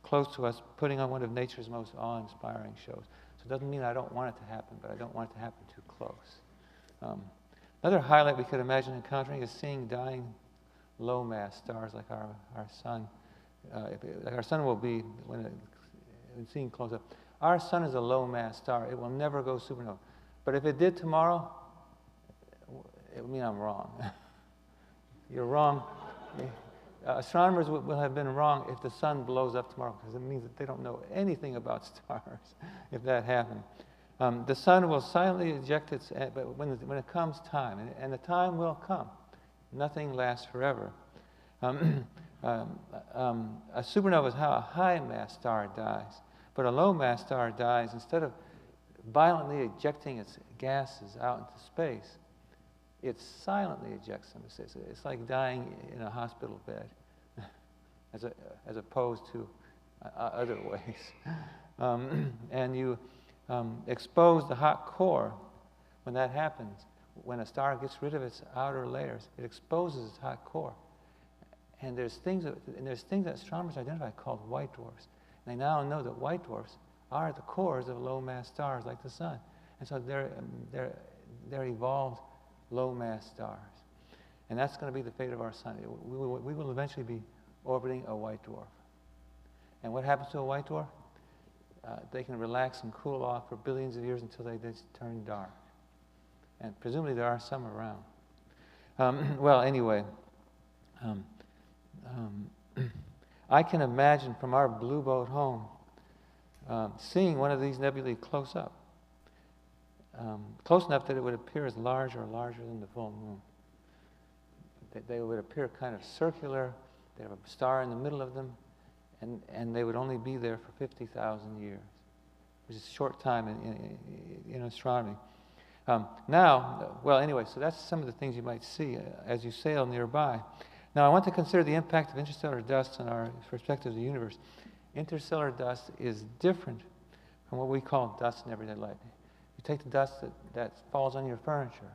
close to us, putting on one of nature's most awe-inspiring shows. So it doesn't mean I don't want it to happen, but I don't want it to happen too close. Another highlight we could imagine encountering is seeing dying low-mass stars like our Sun. Like our Sun will be, when seen close up. Our Sun is a low-mass star. It will never go supernova. But if it did tomorrow, it would mean I'm wrong. You're wrong. Astronomers will have been wrong if the Sun blows up tomorrow, because it means that they don't know anything about stars if that happened. The Sun will silently eject its, but when it comes time, and the time will come, nothing lasts forever. A supernova is how a high-mass star dies, but a low-mass star dies, instead of violently ejecting its gases out into space, it silently ejects them. It's like dying in a hospital bed, as opposed to other ways. And you expose the hot core. When that happens, when a star gets rid of its outer layers, it exposes its hot core. And there's things that astronomers identify called white dwarfs. And they now know that white dwarfs are the cores of low-mass stars like the Sun. And so they're evolved low-mass stars. And that's going to be the fate of our Sun. We will eventually be orbiting a white dwarf. And what happens to a white dwarf? They can relax and cool off for billions of years until they just turn dark. And presumably there are some around. Well, anyway, I can imagine from our blue boat home seeing one of these nebulae close up. Close enough that it would appear as large or larger than the full moon. They would appear kind of circular. They have a star in the middle of them, and they would only be there for 50,000 years, which is a short time in astronomy. Now, well, anyway, so that's some of the things you might see as you sail nearby. Now, I want to consider the impact of interstellar dust on our perspective of the universe. Interstellar dust is different from what we call dust in everyday life. You take the dust that falls on your furniture,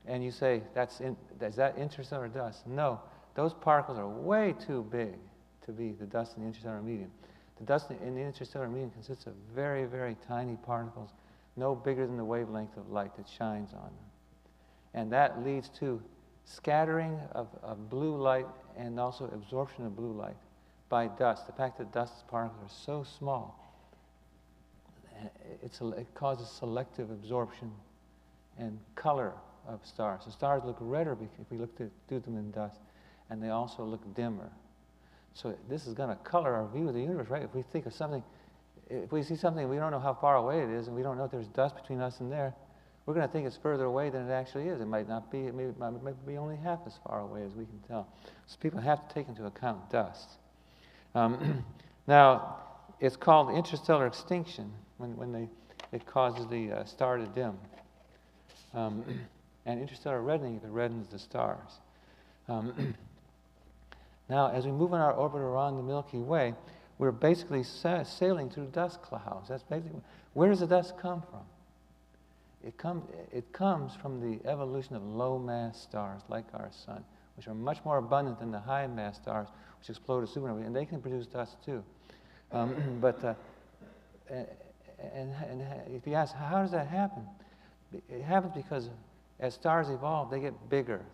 and you say, is that interstellar dust? No, those particles are way too big to be the dust in the interstellar medium. The dust in the interstellar medium consists of very, very tiny particles, no bigger than the wavelength of light that shines on them. And that leads to scattering of blue light and also absorption of blue light by dust. The fact that dust particles are so small, it causes selective absorption and color of stars. So stars look redder if we do them in dust, and they also look dimmer. So this is going to color our view of the universe, right? If we think of something, if we see something, we don't know how far away it is, and we don't know if there's dust between us and there, we're going to think it's further away than it actually is. It might not be. It might be only half as far away as we can tell. So people have to take into account dust. Now, it's called interstellar extinction when it causes the star to dim, and interstellar reddening if it reddens the stars. Now, as we move on our orbit around the Milky Way, we're basically sailing through dust clouds. That's basically, where does the dust come from? It comes from the evolution of low-mass stars like our Sun, which are much more abundant than the high mass stars, which explode as supernovae, and they can produce dust too. And if you ask, how does that happen? It happens because as stars evolve, they get bigger.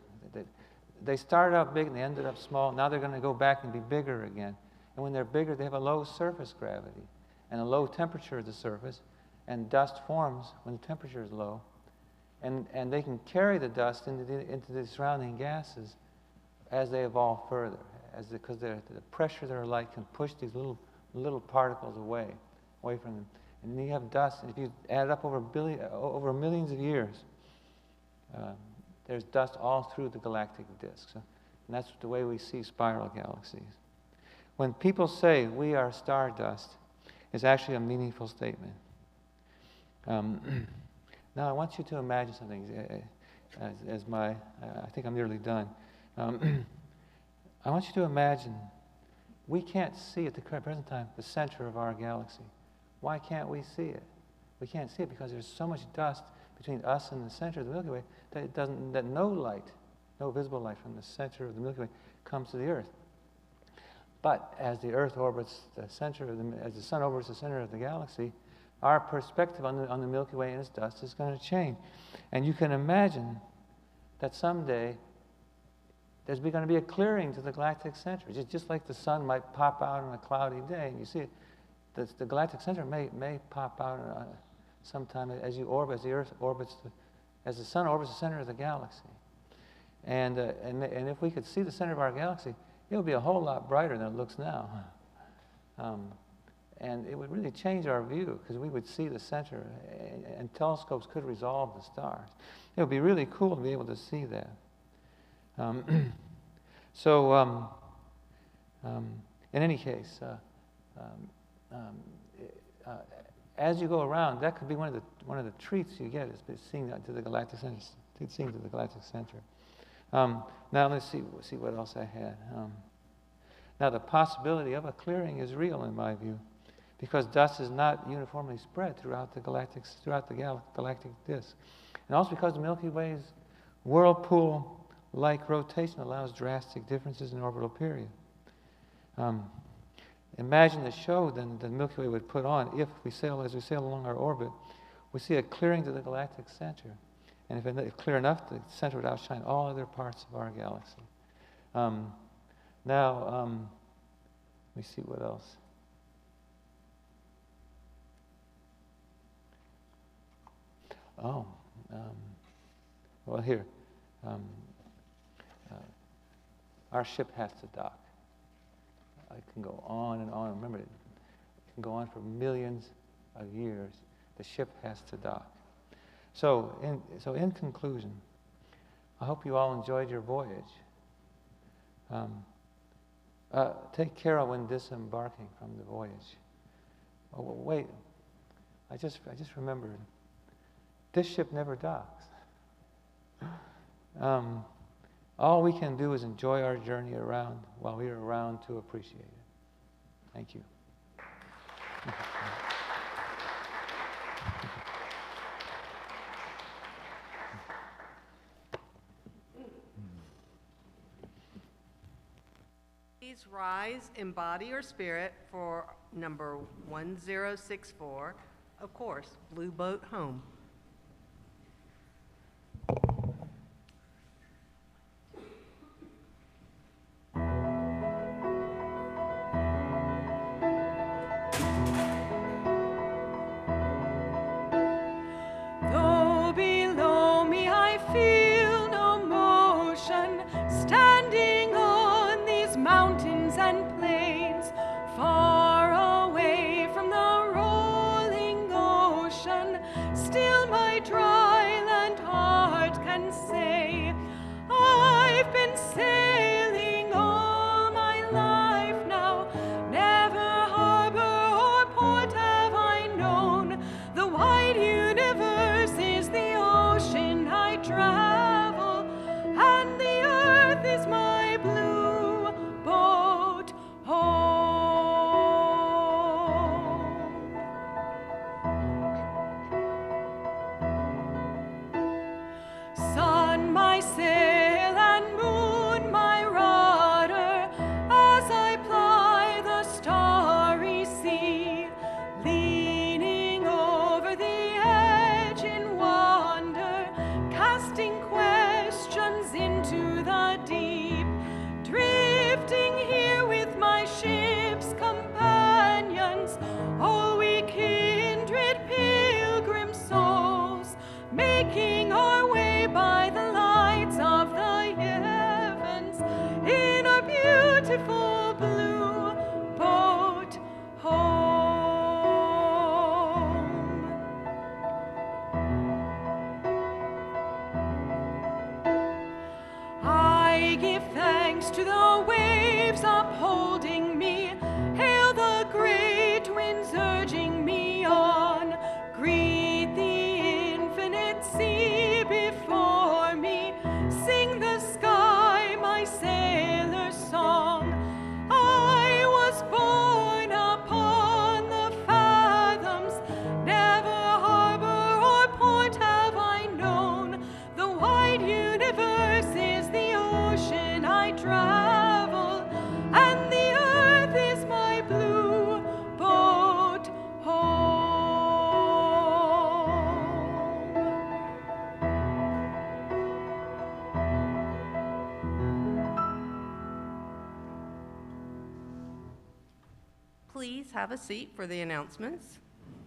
They started out big and they ended up small. Now they're going to go back and be bigger again. And when they're bigger, they have a low surface gravity and a low temperature at the surface, and dust forms when the temperature is low. And they can carry the dust into the surrounding gases as they evolve further, because the pressure of their light can push these little particles away from them. And then you have dust, and if you add it up over millions of years, there's dust all through the galactic disk. And that's the way we see spiral galaxies. When people say we are stardust, it's actually a meaningful statement. Now I want you to imagine something. I think I'm nearly done. I want you to imagine we can't see at the present time the center of our galaxy. Why can't we see it? We can't see it because there's so much dust between us and the center of the Milky Way that no visible light from the center of the Milky Way comes to the Earth. But as the Earth orbits the center as the Sun orbits the center of the galaxy, our perspective on the Milky Way and its dust is going to change. And you can imagine that someday there's going to be a clearing to the galactic center. Just like the sun might pop out on a cloudy day, and you see it, the galactic center may pop out sometime as the Earth orbits, as the sun orbits the center of the galaxy. And if we could see the center of our galaxy, it would be a whole lot brighter than it looks now. And it would really change our view, because we would see the center, and telescopes could resolve the stars. It would be really cool to be able to see that. In any case, as you go around, that could be one of the treats you get, is seeing to the galactic center. Seeing to the galactic center. Now let's see what else I had. Now the possibility of a clearing is real in my view, because dust is not uniformly spread throughout the galactic disk, and also because the Milky Way's whirlpool-like rotation allows drastic differences in orbital period. Imagine the show then the Milky Way would put on if as we sail along our orbit, we see a clearing to the galactic center. And if clear enough, the center would outshine all other parts of our galaxy. Let me see what else. Well, here. Our ship has to dock. It can go on and on. Remember, it can go on for millions of years. The ship has to dock. So in conclusion, I hope you all enjoyed your voyage. Take care when disembarking from the voyage. Oh, wait, I just remembered. This ship never docks. All we can do is enjoy our journey around while we are around to appreciate it. Thank you. Please rise in body or spirit for number 1064, of course, Blue Boat Home. Though below me I feel no motion, standing on these mountains and plains, far away from the rolling ocean, still give thanks to the waves upholding me. Hail the great winds urging me on. Greet the infinite sea before me. Sing the sky my sailor's song. I was born upon the fathoms. Never harbor or port have I known. The wide universe is the ocean I travel, and the earth is my blue boat home. Please have a seat for the announcements.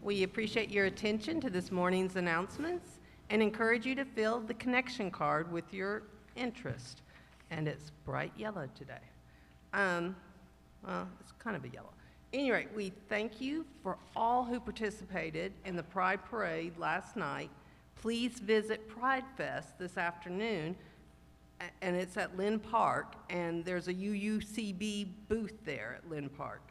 We appreciate your attention to this morning's announcements and encourage you to fill the connection card with your interest. And it's bright yellow today. Well, it's kind of a yellow. Anyway, we thank you for all who participated in the Pride Parade last night. Please visit Pride Fest this afternoon, and it's at Lynn Park, and there's a UUCB booth there at Lynn Park.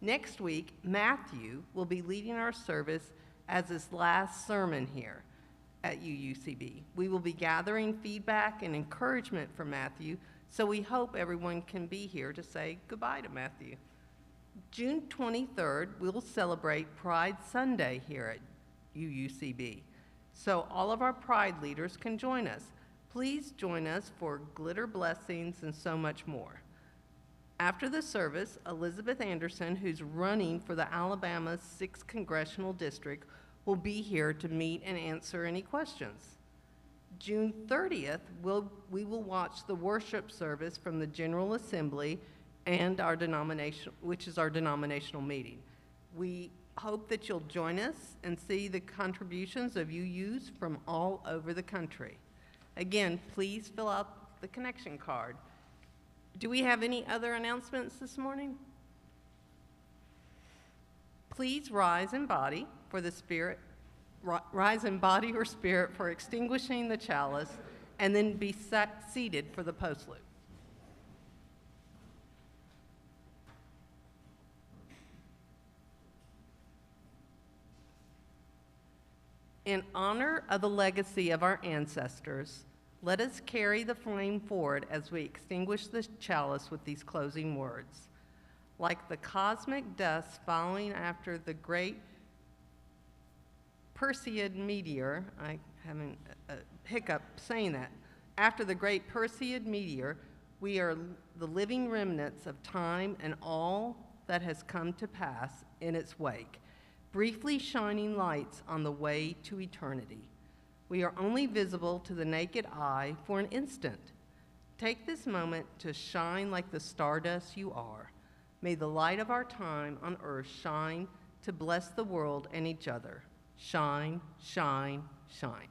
Next week, Matthew will be leading our service as his last sermon here at UUCB. We will be gathering feedback and encouragement from Matthew, so we hope everyone can be here to say goodbye to Matthew. June 23rd, we'll celebrate Pride Sunday here at UUCB, so all of our Pride leaders can join us. Please join us for glitter blessings and so much more. After the service, Elizabeth Anderson, who's running for the Alabama 6th Congressional District, will be here to meet and answer any questions. June 30th, we will watch the worship service from the General Assembly and our denomination, which is our denominational meeting. We hope that you'll join us and see the contributions of UUs from all over the country. Again, please fill out the connection card. Do we have any other announcements this morning? Please rise in body for the spirit, rise in body or spirit for extinguishing the chalice, and then be seated for the post salute. In honor of the legacy of our ancestors, let us carry the flame forward as we extinguish the chalice with these closing words. Like the cosmic dust following after the great Perseid meteor, I having a hiccup saying that, after the great Perseid meteor, we are the living remnants of time and all that has come to pass in its wake, briefly shining lights on the way to eternity. We are only visible to the naked eye for an instant. Take this moment to shine like the stardust you are. May the light of our time on earth shine to bless the world and each other. Shine, shine, shine.